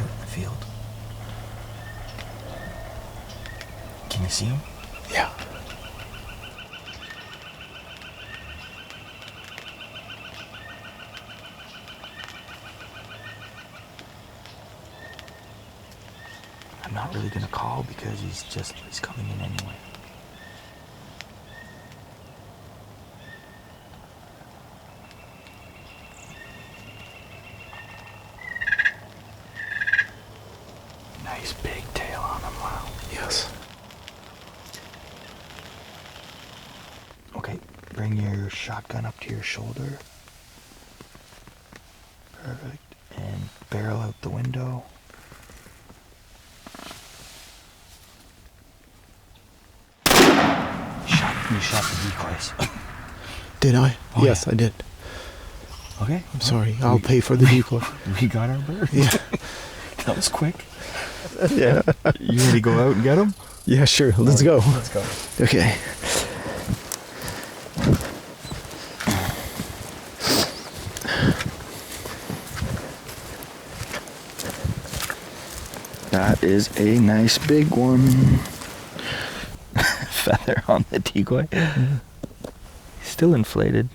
out in the field. Can you see him? Yeah. I'm not really gonna call because he's coming in anyway. Nice big tail on him, wow. Yes. Okay, bring your shotgun up to your shoulder. Perfect. And barrel out the window. You shot the decoys. Did I? Oh, yes, yeah. I did. Okay. I'm sorry. I'll pay for the decoy. We got our bird. Yeah. That was quick. Yeah. You ready to go out and get him? Yeah, sure. Let's go. Let's go. Okay. That is a nice big one. Feather on the decoy. He's still inflated.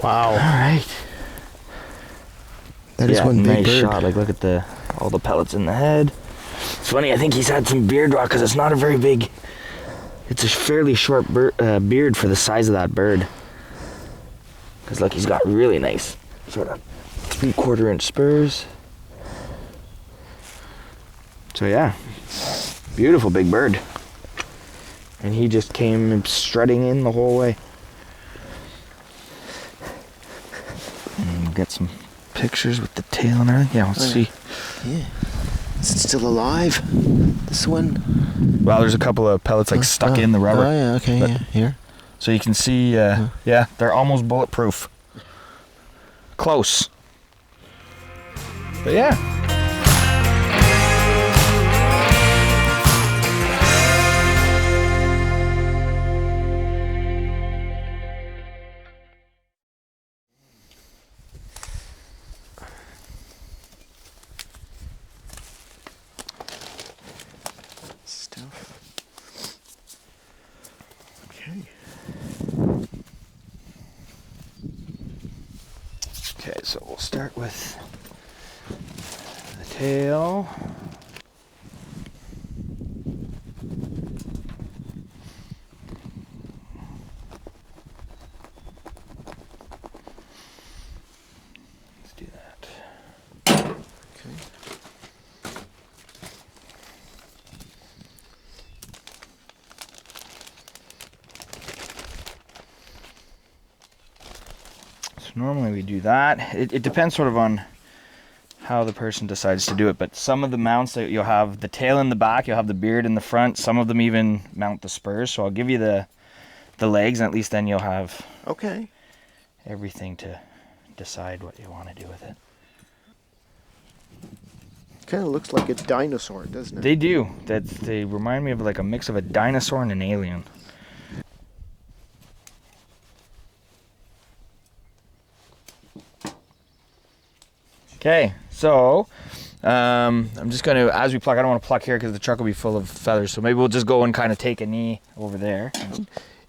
Wow. All right. That is one big nice bird. shot. Like, look at all the pellets in the head. It's funny. I think he's had some beard rot because it's not a very big. It's a fairly short beard for the size of that bird. Because look, he's got really nice sort of 3/4 inch spurs. So yeah, beautiful big bird. And he just came strutting in the whole way. And we'll get some pictures with the tail and everything. Yeah, let's see. Yeah. Is it still alive? This one? Well, there's a couple of pellets like stuck in the rubber. Oh, yeah, okay, But- yeah. Here. So you can see, yeah, they're almost bulletproof. Close. But yeah. Stuff. Okay. Okay, so we'll start with the tail. Let's do that. Okay. So normally we do that. It depends sort of on how the person decides to do it, but some of the mounts that you'll have the tail in the back, you'll have the beard in the front. Some of them even mount the spurs. So I'll give you the legs, and at least then you'll have Okay. everything to decide what you want to do with it. Kind of looks like a dinosaur, doesn't it? They do. They remind me of like a mix of a dinosaur and an alien. Okay, so I'm just gonna, as we pluck, I don't want to pluck here because the truck will be full of feathers. So maybe we'll just go and kind of take a knee over there.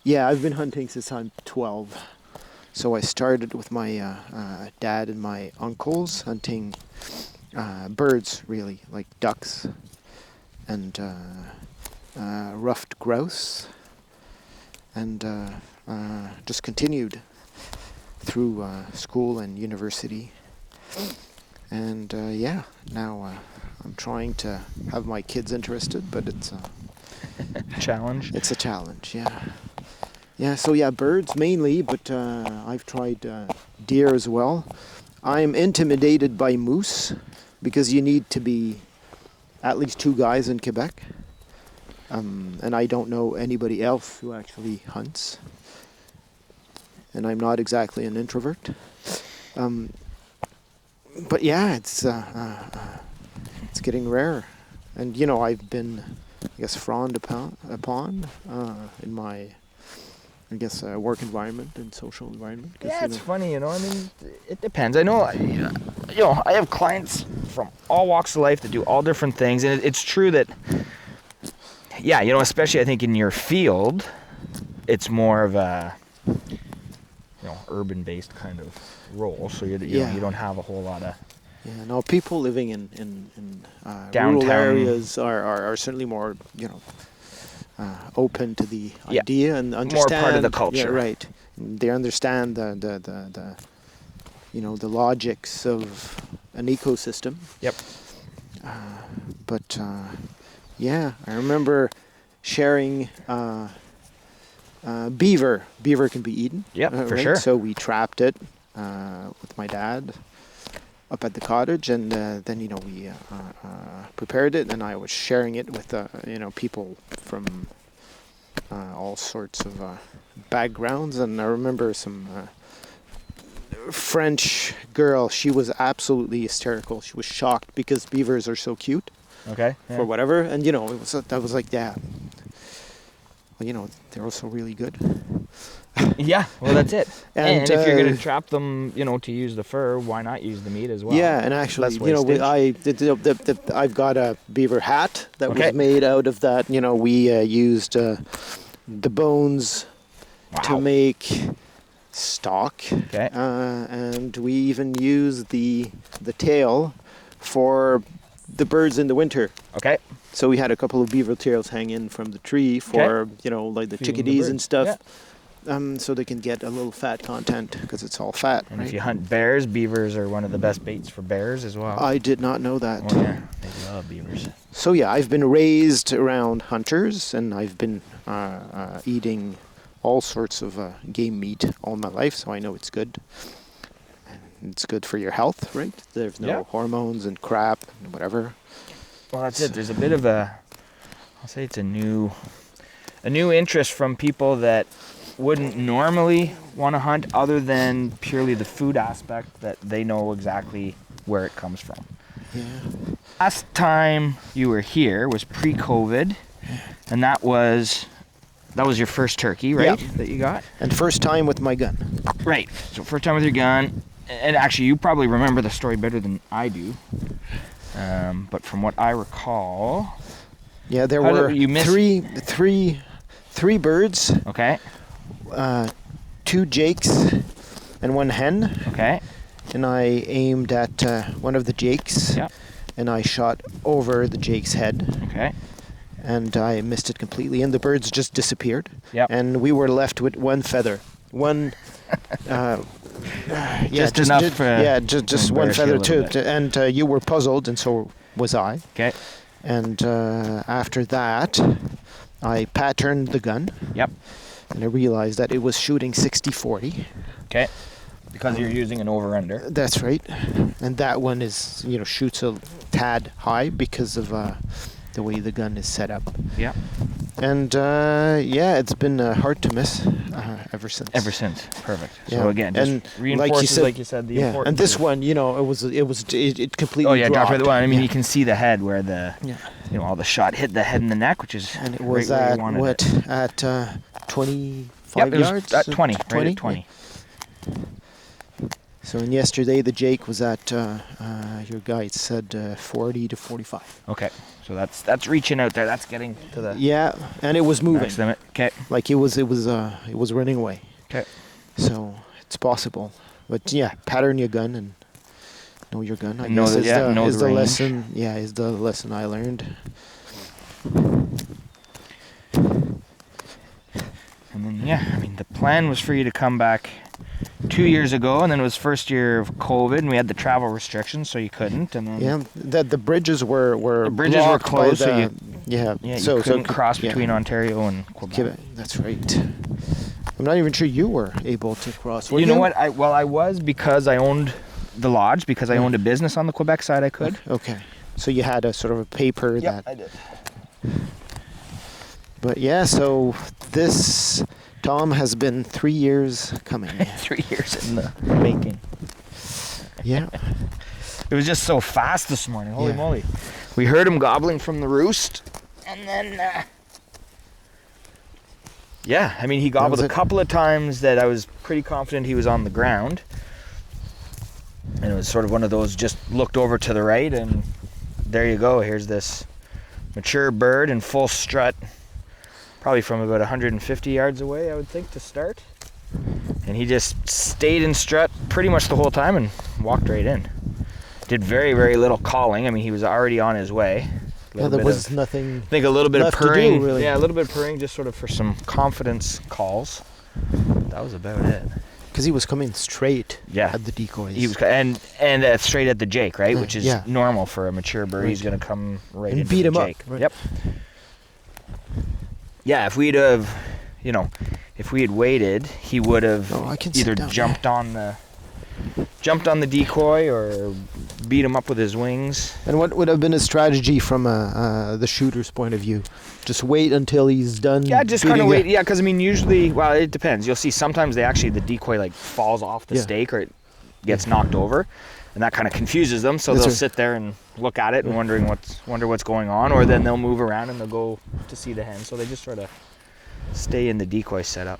Yeah, I've been hunting since I'm 12. So I started with my dad and my uncles hunting birds, really, like ducks and ruffed grouse, and just continued through school and university. And yeah, now I'm trying to have my kids interested, but it's Challenge. it's a challenge, yeah. Yeah, so yeah, birds mainly, but I've tried deer as well. I'm intimidated by moose because you need to be at least 2 guys in Quebec. And I don't know anybody else who actually hunts. And I'm not exactly an introvert. But yeah, it's getting rare. And, you know, I've been, I guess, frowned upon in my I guess, work environment and social environment. 'Cause, Yeah, you it's know, funny, you know. I mean, it depends. I know, I have clients from all walks of life that do all different things, and it's true that, yeah, especially I think in your field, it's more of a, urban-based kind of role. So you don't have a whole lot of yeah, no, people living in Downtown. rural areas are certainly more, open to the Yeah. idea and More understand. part of the Yeah, culture. right. They understand the the logics of an ecosystem. Yep. But yeah, I remember sharing beaver. Beaver can be eaten. Yep, for right? sure. So we trapped it with my dad up at the cottage, and then we prepared it, and I was sharing it with people from all sorts of backgrounds. And I remember some French girl. She was absolutely hysterical. She was shocked because beavers are so cute. Okay. For whatever, and that was like, yeah. Well, they're also really good. Yeah, well, that's it. And, And if you're going to trap them, to use the fur, why not use the meat as well? Yeah, and actually, Less wastage. I've got a beaver hat that Okay. was made out of that. We used the bones to Wow. make stock, Okay. and we even used the tail for the birds in the winter. Okay. So we had a couple of beaver tails hanging from the tree for like the Feeding the chickadees and birds. stuff. So they can get a little fat content because it's all fat. And right? if you hunt bears, beavers are one of the best baits for bears as well. I did not know that. Oh, yeah. They love beavers. So yeah, I've been raised around hunters, and I've been eating all sorts of game meat all my life, so I know it's good. And it's good for your health, right? There's no Yeah. hormones and crap and whatever. Well, that's it. There's a bit of I'll say it's a new interest from people that wouldn't normally want to hunt other than purely the food aspect, that they know exactly where it comes from. Yeah. Last time you were here was pre-COVID, and that was your first turkey, right? Yeah. That you got? And first time with my gun. Right. So first time with your gun, and actually you probably remember the story better than I do. But from what I recall, Yeah, there How did were you miss- three birds, okay, 2 jakes, and 1 hen. okay, And I aimed at one of the jakes, Yeah. and I shot over the jake's head, okay, and I missed it completely, and the birds just disappeared. Yep. And we were left with 1 feather. One, Just enough ju- for- yeah, just to 1 embarrass you a feather little too. bit. And you were puzzled, and so was I. okay, And after that, I patterned the gun, yep, and I realized that it was shooting 60-40. okay. Because you're using an over-under. That's right. And that one is, shoots a tad high because of the way the gun is set up. Yeah. And yeah, it's been hard to miss ever since. Ever since, perfect. Yeah. So again, just And reinforces, like you said, the yeah. importance. And this of- one, it completely. Oh yeah, drop dropped. the one. I mean, Yeah. you can see the head where the, Yeah. all the shot hit the head and the neck, which is And it right was where you at wanted what? it. At 25 Yep, it was yards. at 20, right 20? at 20. So and yesterday the Jake was at your guide said 40 to 45. Okay, so that's reaching out there. That's getting to the Yeah, and it was moving. max limit. Okay, Like it was running away. okay. So it's possible. But yeah, pattern your gun and know your gun. I Know guess the- is yeah, the, know is the the range. lesson. Yeah, is the lesson I learned. And then I mean, the plan was for you to come back 2 years ago, and then it was first year of COVID, and we had the travel restrictions, so you couldn't. And then Yeah, the bridges were The bridges were blocked by closed, so the- you- yeah you so couldn't so cross yeah. between Ontario and Quebec. Quebec. That's right. I'm not even sure you were able to cross. Were You know what? I was, because I owned the lodge, because I owned a business on the Quebec side. I could. Okay, so you had a sort of a paper that. I did. But yeah, so this Tom has been 3 years coming. 3 years in the making. Yeah. It was just so fast this morning. Holy Yeah. moly! We heard him gobbling from the roost, and then Yeah, I mean, he gobbled a couple of times that I was pretty confident he was on the ground. And it was sort of one of those, just looked over to the right, and there you go. Here's this mature bird in full strut, probably from about 150 yards away, I would think, to start. And he just stayed in strut pretty much the whole time and walked right in. Did very, very little calling. I mean, he was already on his way. Yeah, there was nothing. I think a little bit of left to purring. do, really. Yeah, a little bit of purring, just sort of for some confidence calls. That was about it. Because he was coming straight Yeah. at the decoys. He was, and straight at the Jake, right? Which is Yeah. normal for a mature bird. Right. He's going to come right And into beat the him up, Jake. right. Yep. Yeah, if we'd have, you know, if we had waited, he would have Oh, I can sit either down jumped on the decoy or beat him up with his wings. And what would have been a strategy from the shooter's point of view? Just wait until he's done. Yeah, just kind of beating wait. Yeah, because I mean, usually, well, it depends. You'll see sometimes the decoy like falls off the Yeah. stake or it gets knocked over, and that kind of confuses them. So That's they'll right. sit there and look at it and wonder what's going on, or then they'll move around and they'll go to see the hen. So they just sort of stay in the decoy setup.